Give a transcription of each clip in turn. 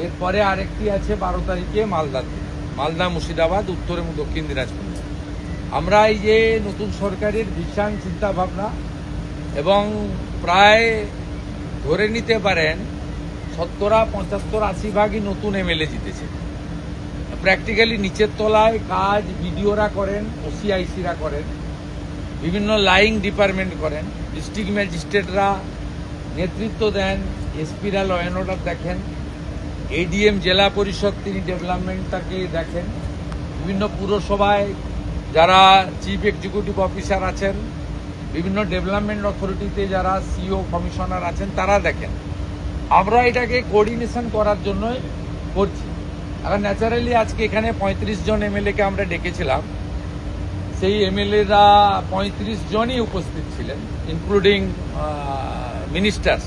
এরপরে আরেকটি আছে 12 তারিখে মালদাতে, মালদা, মুর্শিদাবাদ, উত্তর এবং দক্ষিণ দিনাজপুর। আমরা এই যে নতুন সরকারের ভিশন, চিন্তা ভাবনা এবং প্রায় ধরে নিতে পারেন 70-75-80 ভাগই নতুন এমএলএ জিতেছে। প্র্যাকটিক্যালি নিচের তলায় কাজ বিডিওরা করেন, ওসিআইসিরা করেন, বিভিন্ন লাইং ডিপার্টমেন্ট করেন, ডিস্ট্রিক্ট ম্যাজিস্ট্রেটরা নেতৃত্ব দেন, এসপিরা ল অ্যান্ড অর্ডার দেখেন, এডিএম জেলা পরিষদ তিনি ডেভেলপমেন্টটাকে দেখেন, বিভিন্ন পুরসভায় যারা চিফ এক্সিকিউটিভ অফিসার আছেন, বিভিন্ন ডেভেলপমেন্ট অথরিটিতে যারা সিও কমিশনার আছেন তারা দেখেন। আমরা এটাকে কোঅর্ডিনেশন করার জন্যই করছি। এখন ন্যাচারালি আজকে এখানে 35 জন এমএলএকে আমরা ডেকেছিলাম, সেই এমএলএরা 35 জনই উপস্থিত ছিলেন, ইনক্লুডিং মিনিস্টার্স।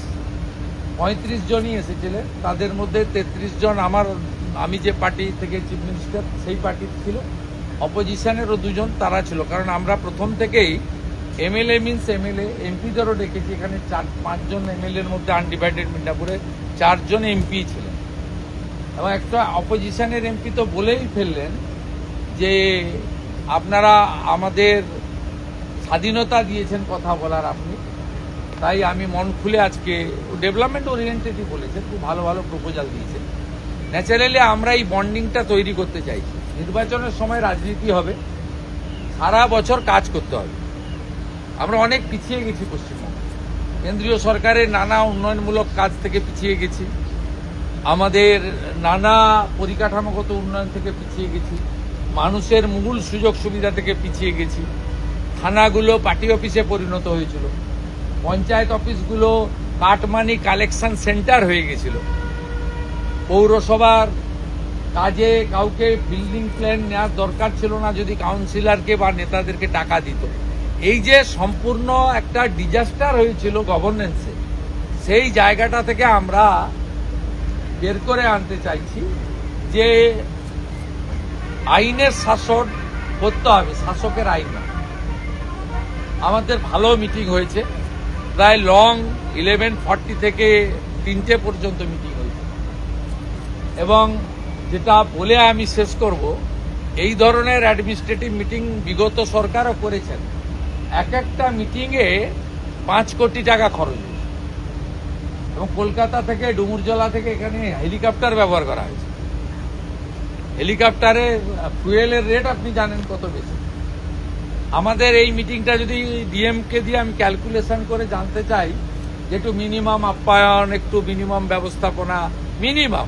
35 জনই এসেছিলেন, তাদের মধ্যে 33 জন আমি যে পার্টি থেকে চিফ মিনিস্টার সেই পার্টি ছিল, অপোজিশনেরও 2 জন তারা ছিল। কারণ আমরা প্রথম থেকেই এমএলএ মিনস এমএলএ, এমপিদেরও ডেকেছি। এখানে 4-5 জন এমএলএর মধ্যে আনডিভাইডেড মিদনাপুরে 4 জন এমপি ছিলেন, এবং একটা অপোজিশনের এমপি তো বলেই ফেললেন যে আপনারা আমাদের স্বাধীনতা দিয়েছেন কথা বলার আপনি, তাই আমি মন খুলে আজকে ডেভেলপমেন্ট ওরিয়েন্টেডই বলেছেন, খুব ভালো ভালো প্রপোজাল দিয়েছেন। ন্যাচারালি আমরা এই বন্ডিংটা তৈরি করতে চাইছি। নির্বাচনের সময় রাজনীতি হবে, সারা বছর কাজ করতে হবে। আমরা অনেক পিছিয়ে গেছি পশ্চিমবঙ্গে, কেন্দ্রীয় সরকারের নানা উন্নয়নমূলক কাজ থেকে পিছিয়ে গেছি, আমাদের নানা পরিকাঠামোগত উন্নয়ন থেকে পিছিয়ে গেছি, মানুষের মূল সুযোগ সুবিধা থেকে পিছিয়ে গেছি। থানাগুলো পার্টি অফিসে পরিণত হয়েছিল, পঞ্চায়েত অফিসগুলো কাটমানি কালেকশন সেন্টার হয়ে গেছিল, পৌরসভার কাজে কাউকে বিল্ডিং প্ল্যান নেওয়ার দরকার ছিল না যদি কাউন্সিলরকে বা নেতাদেরকে টাকা দিত। এই যে সম্পূর্ণ একটা ডিজাস্টার হয়েছিল গভর্নেন্সে, সেই জায়গাটা থেকে আমরা বের করে আনতে চাইছি যে আইনের শাসন করতে হবে, শাসকের আইন না। আমাদের ভালো মিটিং হয়েছে, প্রায় লং 11:40 থেকে 3টে পর্যন্ত মিটিং হয়েছে। এবং যেটা বলে আমি শেষ করব, এই ধরনের অ্যাডমিনিস্ট্রেটিভ মিটিং বিগত সরকারও করেছেন। এক একটা মিটিংয়ে 5 কোটি টাকা খরচ হয়েছে, এবং কলকাতা থেকে ডুমুরজলা থেকে এখানে হেলিকপ্টার ব্যবহার করা হয়েছে। হেলিকপ্টারের ফুয়েলের রেট আপনি জানেন কত বেশি। আমাদের এই মিটিংটা যদি ডিএমকে দিয়ে আমি ক্যালকুলেশন করে জানতে চাই যে একটু মিনিমাম আপ্যায়ন, একটু মিনিমাম ব্যবস্থাপনা, মিনিমাম,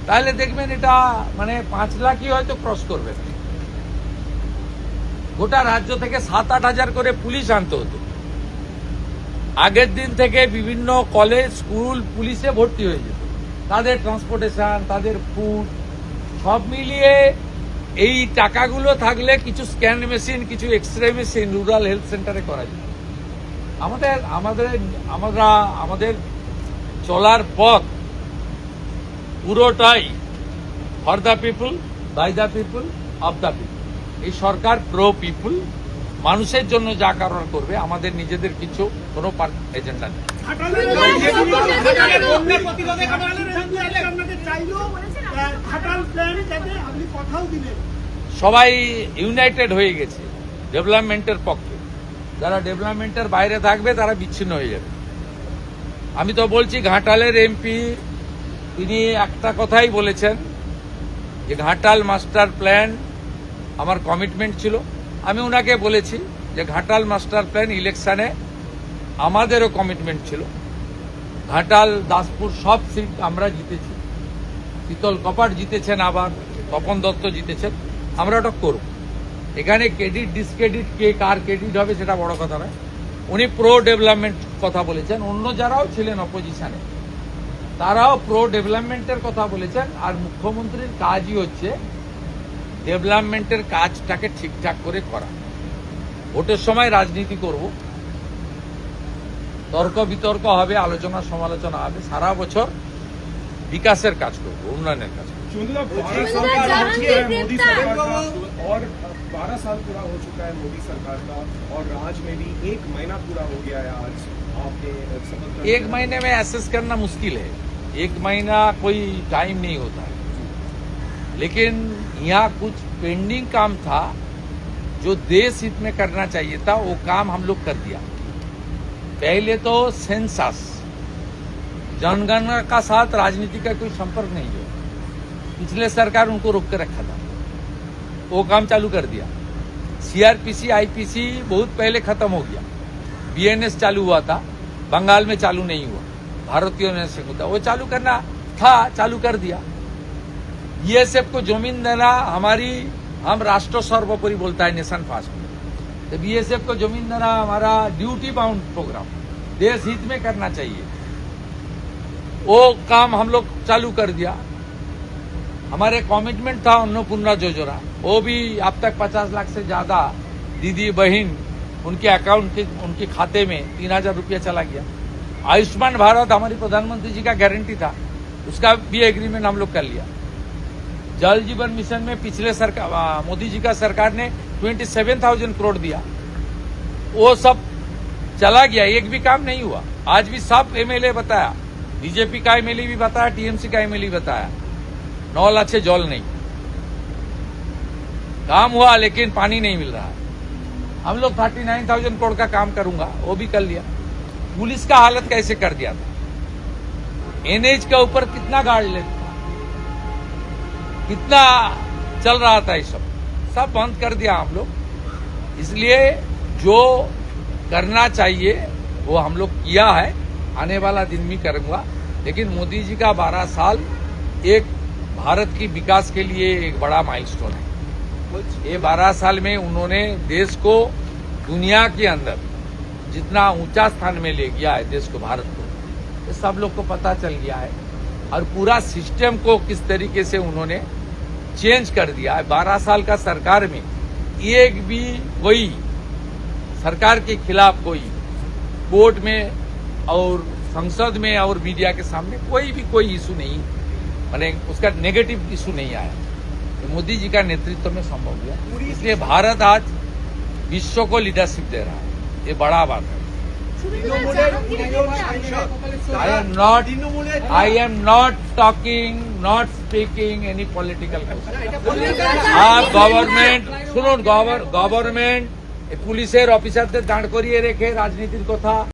তাহলে দেখবেন এটা মানে 5 লাখই হয়তো ক্রস করবে। গোটা রাজ্য থেকে 7-8 হাজার করে পুলিশ আনতে হতো। আগের দিন থেকে বিভিন্ন কলেজ, স্কুল পুলিশে ভর্তি হয়ে যেত, তাদের ট্রান্সপোর্টেশন, তাদের ফুড সব মিলিয়ে এই টাকাগুলো থাকলে কিছু স্ক্যান মেশিন, কিছু এক্সরে মেশিন রুরাল হেলথ সেন্টারে করা যেত। আমাদের চলার পথ পুরোটাই for the people, by the people, of the people. এই সরকার প্রো পিপুল, মানুষের জন্য যা কারণ করবে, আমাদের নিজেদের কিছু কোনো এজেন্ডা নেই। সবাই ইউনাইটেড হয়ে গেছে ডেভেলপমেন্টের পক্ষে। যারা ডেভেলপমেন্টের বাইরে থাকবে তারা বিচ্ছিন্ন হয়ে যাবে। আমি তো বলছি, ঘাটালের এমপি তিনি একটা কথাই বলেছেন যে ঘাটাল মাস্টার প্ল্যান আমার কমিটমেন্ট ছিল। আমি ওনাকে বলেছি যে ঘাটাল মাস্টার প্ল্যান ইলেকশনে আমাদেরও কমিটমেন্ট ছিল। ঘাটাল, দাসপুর সব সিট আমরা জিতেছি, শীতল কপাট জিতেছেন, আবার তপন দত্ত জিতেছেন। আমরা ওটা করব। এখানে ক্রেডিট ডিসক্রেডিট কে কার ক্রেডিট হবে সেটা বড় কথা নয়। উনি প্রো ডেভেলপমেন্ট কথা বলেছেন, অন্য যারাও ছিলেন অপোজিশনে তারাও প্রো ডেভেলপমেন্টের কথা বলেছেন। আর মুখ্যমন্ত্রীর কাজই হচ্ছে ডেভেলপমেন্টের কাজটাকে ঠিকঠাক করে করা। ভোটের সময় রাজনীতি করব, তর্ক বিতর্ক হবে, আলোচনা সমালোচনা হবে, সারা বছর विकासेर काज करब, उन्नयनेर काज करब। 12 साल पूरा हो चुका है मोदी सरकार का, और राज में भी 1 महीना पूरा हो गया है आज। आपने 1 महीने में एसेस करना मुश्किल है। एक महीना कोई टाइम नहीं होता है, लेकिन यहाँ कुछ पेंडिंग काम था जो देश हित में करना चाहिए था, वो काम हम लोग कर दिया। पहले तो सेंसस, जनगणना का साथ राजनीति का कोई संपर्क नहीं है, पिछले सरकार उनको रोक के रखा था, वो काम चालू कर दिया। सीआरपीसी आईपीसी बहुत पहले खत्म हो गया, बीएनएस चालू हुआ था, बंगाल में चालू नहीं हुआ, भारतीयों ने से होता वो चालू करना था, चालू कर दिया। बीएसएफ को जमीन देना हमारी, हम राष्ट्र सर्वोपरि बोलता है नेशन फास्ट में, तो बीएसएफ को जमीन देना हमारा ड्यूटी बाउंड प्रोग्राम, देश हित में करना चाहिए, वो काम हम लोग चालू कर दिया। हमारे कमिटमेंट था अन्नपूर्णा योजना, वो भी अब तक 50 लाख से ज्यादा दीदी बहन उनके अकाउंट के उनके खाते में 3000 रुपया चला गया। आयुष्मान भारत हमारी प्रधानमंत्री जी का गारंटी था, उसका भी एग्रीमेंट हम लोग कर लिया। जल जीवन मिशन में पिछले सरकार मोदी जी का सरकार ने 27,000 करोड़ दिया, वो सब चला गया, एक भी काम नहीं हुआ। आज भी सब एमएलए बताया, बीजेपी का एमएलए भी बताया, टीएमसी का एमएलए बताया, नल अच्छे जल नहीं, काम हुआ लेकिन पानी नहीं मिल रहा है। हम लोग 39,000 करोड़ का काम करूंगा, वो भी कर लिया। पुलिस का हालत कैसे कर दिया था, एनएच के ऊपर कितना गार्ड लेता, कितना चल रहा था, ये सब बंद कर दिया हम लोग। इसलिए जो करना चाहिए वो हम लोग किया है, आने वाला दिन भी करूंगा। लेकिन मोदी जी का 12 साल एक भारत की विकास के लिए एक बड़ा माइलस्टोन है। ये 12 साल में उन्होंने देश को दुनिया के अंदर जितना ऊंचा स्थान में ले गया है देश को, भारत को, ये सब लोग को पता चल गया है। और पूरा सिस्टम को किस तरीके से उन्होंने चेंज कर दिया है। 12 साल का सरकार में एक भी कोई सरकार के खिलाफ कोई कोर्ट में और संसद में और मीडिया के सामने कोई इशू नहीं, माने उसका नेगेटिव इशू नहीं आया। ये मोदी जी का नेतृत्व में संभव हुआ, इसलिए भारत आज विश्व को लीडरशिप दे रहा है, ये बड़ा बात है। I am not talking, not speaking any political question. आप गवर्नमेंट শুনুন, গভর্নমেন্ট পুলিশের অফিসারদের দাঁড় করিয়ে রেখে রাজনীতির কথা